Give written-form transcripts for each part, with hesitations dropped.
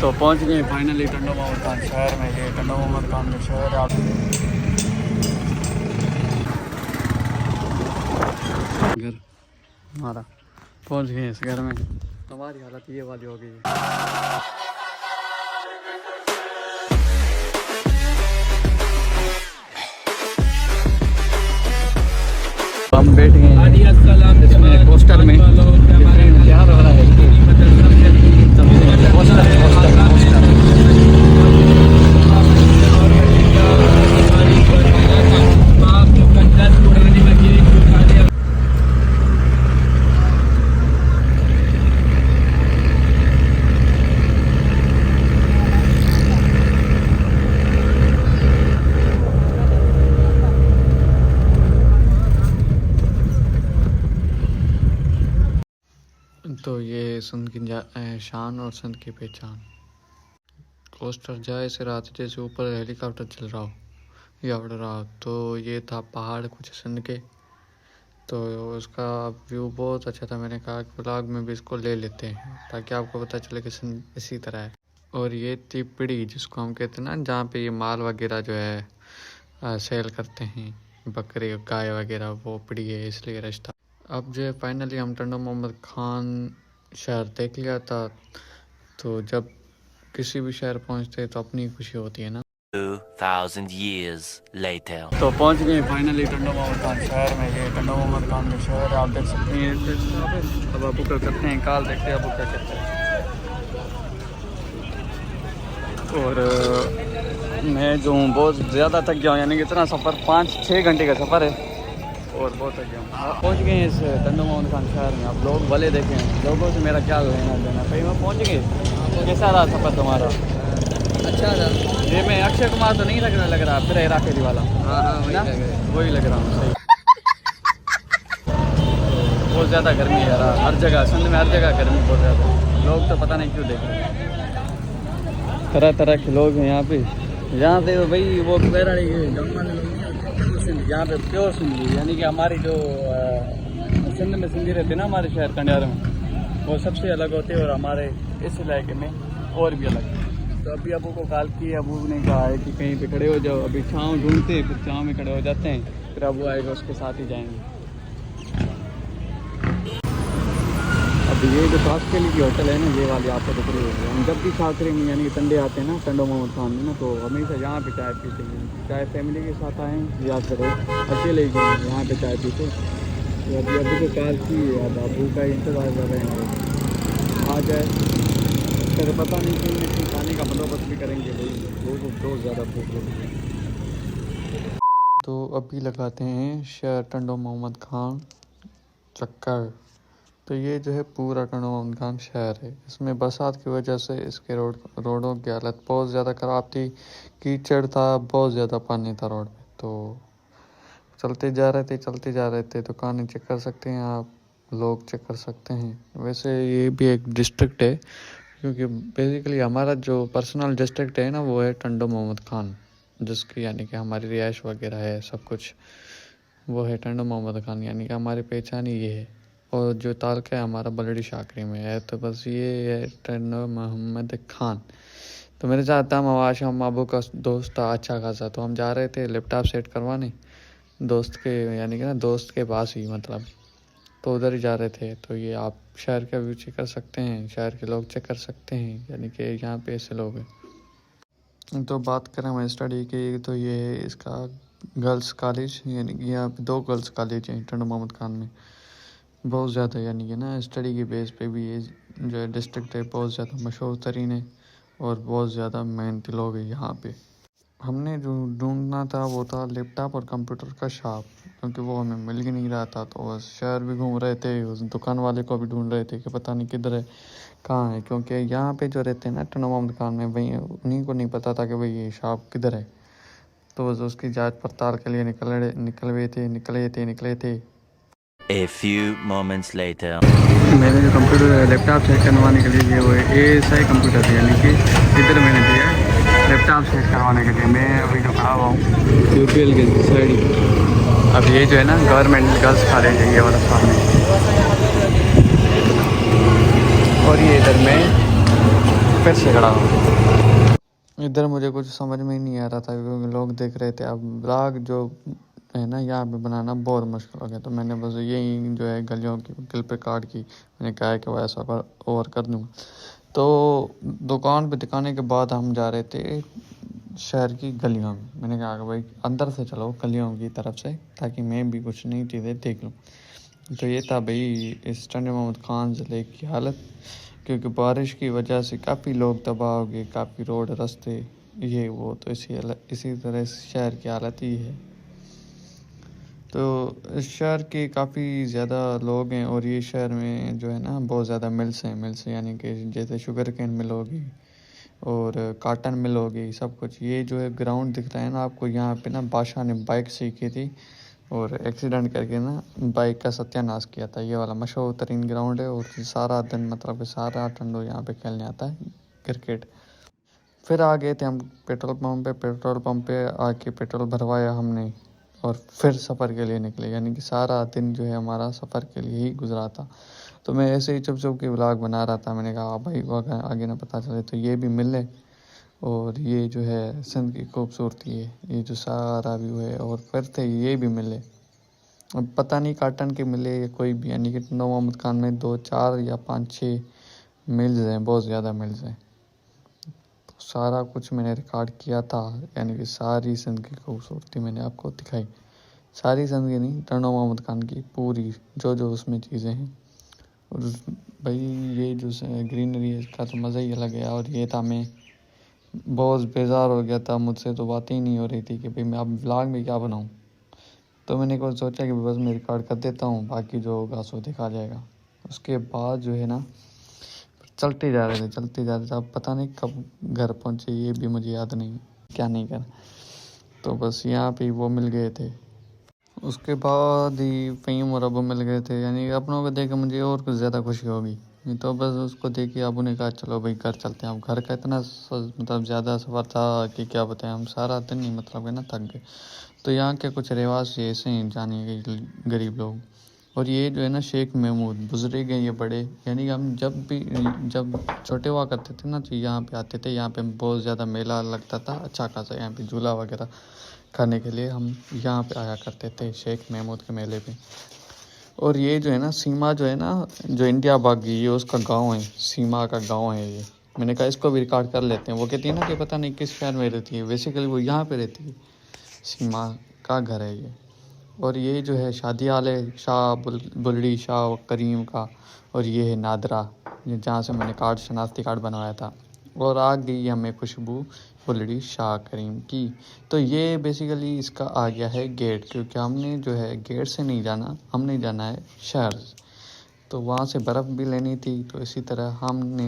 तो पहुंच गए फाइनली टंडो मोहम्मद खान शहर में। ये टंडो मोहम्मद खान का शहर है। आप घर हमारा पहुंच गए इस घर में। हमारी हालत ये वाली हो गई है। हम बैठ गए इसमें पोस्टर में तैयार हो रहा है। तो ये सिंध की शान और सिंध की पहचान। कोस्टर जाए से रात जैसे ऊपर हेलीकॉप्टर चल रहा हो या उड़ रहा हो। तो ये था पहाड़ कुछ सिंध के। तो उसका व्यू बहुत अच्छा था। मैंने कहा कि व्लॉग में भी इसको ले लेते हैं ताकि आपको पता चले कि सिंध इसी तरह है। और ये थी पिड़ी जिसको हम कहते हैं ना, जहाँ पे ये माल वगैरह जो है सेल करते हैं, बकरी गाय वगैरह, वो पिड़ी है, इसलिए रास्ता। अब जो है फाइनली हम टंडो मोहम्मद खान शहर देख लिया था। तो जब किसी भी शहर पहुंचते तो अपनी खुशी होती है ना। 2000 years later तो पहुंच गए फाइनली टंडो मोहम्मद खान शहर में। ये टंडो मोहम्मद खान का शहर है। आप देख सकते हैं। अब अबू क्या करते हैं, काल देखते हैं अबू क्या करते हैं। और मैं जो हूँ बहुत ज़्यादा थक गया हूँ, यानी कि इतना सफ़र 5-6 घंटे का सफ़र है और बहुत थक गया हूँ। पहुँच गए इस टंडो मोहम्मद खान शहर में। आप लोग भले देखें, लोगों से मेरा क्या लेना देना। भाई मैं पहुँच गए। कैसा रहा सफ़र तुम्हारा? अच्छा था। ये मैं अक्षय कुमार तो नहीं लग रहा फिर हेराफेरी वाला? हाँ वही लग रहा हूँ। सही। बहुत ज़्यादा गर्मी है यार, हर जगह सिंध में, हर जगह गर्मी बहुत ज़्यादा। लोग तो पता नहीं क्यों देख रहे हैं। तरह तरह के लोग हैं यहाँ पे। यहाँ पे भाई वो यहाँ पे प्योर सिंधी, यानी कि हमारी जो सिंध में सिंधी रहते हैं ना, हमारे शहर कंडियार में, वो सबसे अलग होते हैं और हमारे इस इलाके में और भी अलग। तो अभी अबू को कॉल की, अबू ने कहा है कि कहीं पे खड़े हो जाओ। अभी छाँव ढूंढते हैं, फिर छाँव में खड़े हो जाते हैं, फिर अबू आएगा उसके साथ ही जाएंगे। अभी ये जो खासकली की होटल है ना, ये वाली आपको दिख रही होगी। हम जब भी खासकरी में यानी कि संडे आते हैं ना टंडो मोहम्मद खान में ना, तो हमेशा यहाँ पे चाय पीते हैं। चाहे फैमिली के साथ आएँ या फिर अकेले ही यहाँ पे चाय पीते। तो अभी अबू को कॉल की, अब अबू का इंतज़ार कर रहे हैं आ जाए। फिर पता नहीं कि खाने का बंदोबस्त भी करेंगे। भाई बहुत ज़्यादा भूख लगी। तो अभी लगाते हैं शहर टंडो मोहम्मद खान चक्कर। तो ये जो है पूरा टंडो मोहम्मद खान शहर है। इसमें बरसात की वजह से इसके रोडों की हालत बहुत ज़्यादा ख़राब थी। कीचड़ था, बहुत ज़्यादा पानी था रोड पे। तो चलते जा रहे थे। दुकानें चेक कर सकते हैं आप, लोग चेक कर सकते हैं। वैसे ये भी एक डिस्ट्रिक्ट है, क्योंकि बेसिकली हमारा जो पर्सनल डिस्ट्रिक्ट है ना, वो है टंडो मोहम्मद खान, जिसकी यानी कि हमारी रिहाइश वगैरह है, सब कुछ वो है टंडो मोहम्मद खान, यानी कि हमारी पहचान ही ये है। और जो ताल्का है हमारा बलड़ी शाकरी में है। तो बस ये है टंडो मोहम्मद खान। तो मेरे साथ था मवाश, हम अबू का दोस्त था अच्छा खासा। तो हम जा रहे थे लैपटॉप सेट करवाने दोस्त के, यानी कि ना दोस्त के पास ही मतलब। तो उधर ही जा रहे थे। तो ये आप शहर का व्यू चेक कर सकते हैं, शहर के लोग चेक कर सकते हैं, यानी कि यहाँ पे ऐसे लोग हैं। तो बात करें हम स्टडी की, तो ये है इसका गर्ल्स कॉलेज, यानी कि यहाँ पे 2 गर्ल्स कॉलेज हैं टंडो मोहम्मद खान में। बहुत ज़्यादा यानी कि ना स्टडी के बेस पे भी ये जो है डिस्ट्रिक्ट है बहुत ज़्यादा मशहूर तरीन है और बहुत ज़्यादा मेहनती लोग हैं यहाँ पे। हमने जो ढूंढना था वो था लैपटॉप और कंप्यूटर का शॉप, क्योंकि वो हमें मिल ही नहीं रहा था। तो बस शहर भी घूम रहे थे, उस दुकान वाले को भी ढूंढ रहे थे कि पता नहीं किधर है, कहाँ है। क्योंकि यहाँ पे जो रहते हैं ना टंडो मोहम्मद खान में, वही उन्हीं को नहीं पता था कि भाई ये शॉप किधर है। तो बस उसकी जांच पड़ताल के लिए निकले थे। A few moments later मैंने जो कंप्यूटर लैपटॉप सेट करवाने के लिए दिया वो ASI कंप्यूटर है, यानी कि इधर मैंने दिया है लैपटॉप सेट करवाने के लिए। मैं अभी जो खड़ा हुआ हूँ UPL के साइड। अब ये जो है ना गवर्नमेंट गर्ल्स कॉलेज है, ये वाला सामने। और ये इधर में फिर से खड़ा हूँ। इधर मुझे कुछ समझ में ही नहीं आ रहा था क्योंकि लोग देख रहे थे। अब ब्लॉग जो है ना यहाँ पे बनाना बहुत मुश्किल हो गया, तो मैंने बस यही जो है गलियों की क्लिप काट की, मैंने कहा है कि वो ऐसा और कर दूँगा। तो दुकान पे दिखाने के बाद हम जा रहे थे शहर की गलियों में। मैंने कहा कि भाई अंदर से चलो गलियों की तरफ से, ताकि मैं भी कुछ नई चीज़ें देख लूँ। तो ये था भाई इस टंडे मोहम्मद खान ज़िले की हालत, क्योंकि बारिश की वजह से काफ़ी लोग तबाह हो गए, काफ़ी रोड रास्ते ये वो, तो इसी तरह इस शहर की हालत ही है। तो इस शहर के काफ़ी ज़्यादा लोग हैं, और ये शहर में जो है ना बहुत ज़्यादा मिल्स हैं। मिल्स यानी कि जैसे शुगर कैन मिल होगी और काटन मिल होगी, सब कुछ। ये जो है ग्राउंड दिख रहा है ना आपको, यहाँ पे ना बादशाह ने बाइक सीखी थी और एक्सीडेंट करके ना बाइक का सत्यानाश किया था। ये वाला मशहूर तरीन ग्राउंड है, और सारा दिन मतलब कि सारा ठंडो यहाँ पे खेलने आता है क्रिकेट। फिर आ गए थे हम पेट्रोल पंप पे आके पेट्रोल भरवाया हमने, और फिर सफ़र के लिए निकले। यानी कि सारा दिन जो है हमारा सफ़र के लिए ही गुजरा था। तो मैं ऐसे ही चुप चुप के व्लॉग बना रहा था। मैंने कहा भाई वो आगे ना पता चले तो ये भी मिले, और ये जो है सिंध की खूबसूरती है, ये जो सारा व्यू है, और फिर थे ये भी मिले। अब पता नहीं काटन के मिले या कोई भी, यानी कि टंडो मोहम्मद खान में 2 4 या 5 6 मिल्स हैं, बहुत ज़्यादा मिल्स हैं। तो सारा कुछ मैंने रिकॉर्ड किया था, यानी कि सारी सिंध की खूबसूरती मैंने आपको दिखाई। सारी सिंध की नहीं, टंडो मोहम्मद खान की पूरी जो उसमें चीज़ें हैं। और भाई ये जो ग्रीनरी है इसका तो मज़ा ही अलग है। और ये था, मैं बहुत बेजार हो गया था, मुझसे तो बात ही नहीं हो रही थी कि भाई मैं अब व्लॉग में क्या बनाऊँ। तो मैंने कुछ सोचा कि बस मैं रिकॉर्ड कर देता हूँ, बाकी जो होगा सो देखा जाएगा। उसके बाद जो है ना चलते जा रहे थे। अब पता नहीं कब घर पहुँचे, ये भी मुझे याद नहीं क्या नहीं कर। तो बस यहाँ पे वो मिल गए थे। उसके बाद ही फ़हीम और अबू मिल गए थे, यानी अपनों को देख के मुझे और कुछ ज़्यादा खुशी होगी। तो बस उसको देख के अबू ने कहा चलो भाई घर चलते हैं। अब घर का इतना मतलब ज़्यादा सफ़र था कि क्या बताएं, हम सारा दिन ही मतलब है ना थक गए। तो यहाँ के कुछ रिवाज ऐसे हैं जाने के गरीब लोग। और ये जो है ना शेख महमूद बुजुर्ग हैं ये बड़े, यानी कि हम जब छोटे हुआ करते थे ना तो यहाँ पे आते थे। यहाँ पे बहुत ज़्यादा मेला लगता था अच्छा खासा, यहाँ पे झूला वगैरह खाने के लिए हम यहाँ पे आया करते थे शेख महमूद के मेले पे। और ये जो है ना सीमा जो है ना, जो इंडिया भाग गई, ये उसका गांव है, सीमा का गांव है ये। मैंने कहा इसको भी रिकॉर्ड कर लेते हैं। वो कहती है ना कि पता नहीं किस शहर में रहती है, बेसिकली वो यहाँ पे रहती है, सीमा का घर है ये। और ये जो है शादी हाल है शाह बुल्ली शाह करीम का, और ये है नादरा जहाँ से मैंने शनाख्ती कार्ड बनवाया था। और आ गई हमें खुशबू बुल्ली शाह करीम की। तो ये बेसिकली इसका आ गया है गेट, क्योंकि हमने जो है गेट से नहीं जाना, हमने जाना है शहर से। तो वहाँ से बर्फ़ भी लेनी थी, तो इसी तरह हमने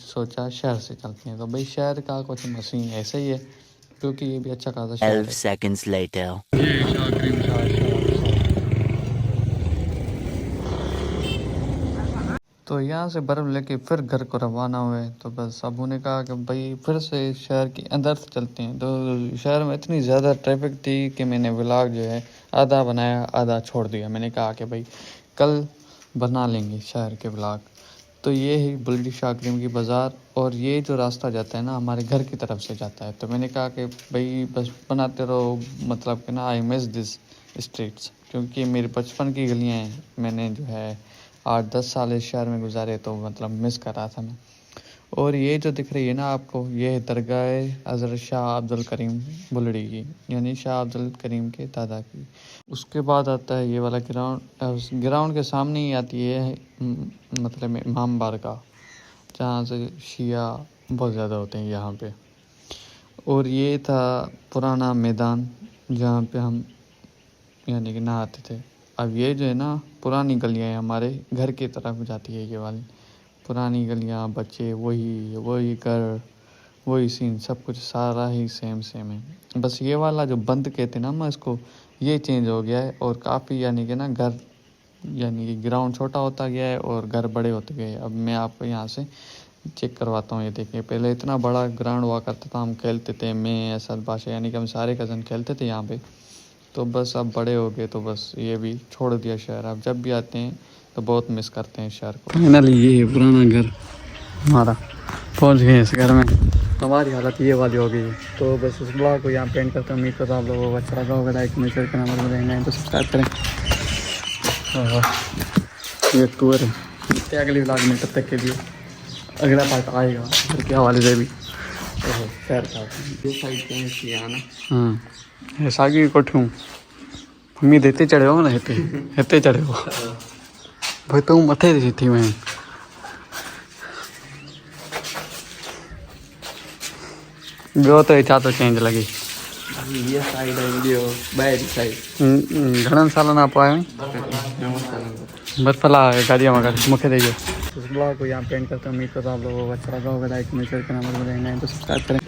सोचा शहर से चलते हैं। तो भाई शहर का कुछ मसीन ऐसे ही है, क्योंकि ये भी अच्छा खासा शहर 12 है। seconds later. ये शाह करीम शाह। तो यहाँ से बर्फ़ लेके फिर घर को रवाना हुए। तो बस अबू ने कहा कि भाई फिर से शहर के अंदर से चलते हैं। तो शहर में इतनी ज़्यादा ट्रैफिक थी कि मैंने व्लॉग जो है आधा बनाया आधा छोड़ दिया। मैंने कहा कि भाई कल बना लेंगे शहर के व्लॉग। तो ये है बुल्ली शाह करीम की बाज़ार, और ये जो रास्ता जाता है ना हमारे घर की तरफ से जाता है। तो मैंने कहा कि भाई बस बनाते रहो, मतलब कि ना आई मिस दिस स्ट्रीट्स, क्योंकि मेरे बचपन की गलियाँ हैं। मैंने जो है 8-10 साल इस शहर में गुजारे, तो मतलब मिस कर रहा था मैं। और ये जो दिख रही है ना आपको, ये है दरगाह हज़रत शाह अब्दुल करीम बुल्लड़ी की, यानी शाह अब्दुल करीम के दादा की। उसके बाद आता है ये वाला ग्राउंड। उस ग्राउंड के सामने ही आती है मतलब इमाम बारगाह, जहाँ से शिया बहुत ज़्यादा होते हैं यहाँ पे। और ये था पुराना मैदान जहाँ पे हम यानी कि नहाते थे। अब ये जो है ना पुरानी गलियाँ हैं, हमारे घर की तरफ जाती है ये वाली पुरानी गलियाँ, बच्चे वही घर, वही सीन, सब कुछ सारा ही सेम है। बस ये वाला जो बंद कहते ना मैं इसको, ये चेंज हो गया है। और काफ़ी यानी कि ना घर, यानी कि ग्राउंड छोटा होता गया है और घर बड़े होते गए। अब मैं आपको यहाँ से चेक करवाता हूँ। ये देखिए पहले इतना बड़ा ग्राउंड हुआ करता था, हम खेलते थे, मैं असद बादशाह यानी कि हम सारे कज़न खेलते थे यहाँ पे। तो बस अब बड़े हो गए तो बस ये भी छोड़ दिया शहर। अब जब भी आते हैं तो बहुत मिस करते हैं शहर को। फाइनली ये है पुराना घर हमारा। पहुंच गए इस घर में। हमारी हालत ये वाली हो गई है। तो बस इस ब्लॉग को यहाँ पेंट करते हैं। उम्मीद करता हूँ आप लोगों को अच्छा लगा होगा। लाइक कमेंट शेयर करना मत भूलें, तो सब्सक्राइब करें। ये टूर है अगली ब्लॉग में, तब तक के लिए अगला पार्ट आएगा घर के हवाले से भी। सैर का हाँ ये सागी कोठी हूँ मम्मी देते चढ़े हो ना, हेते चढ़े हो भाई तू मथे दी थी मैं। ॿियो त छा थो चेंज लॻे ये साइड है वीडियो बैक साइड घणनि सालनि खां पोइ आहियो बस फला गाड़ियाँ मगर मूंखे ॾेई इस ब्लॉग को यहाँ पेंट करते हैं। उम्मीद करता हूँ आप लोगों को अच्छा लगा होगा। लाइक कमेंट शेयर करना मत भूलें, तो सब्सक्राइब करें।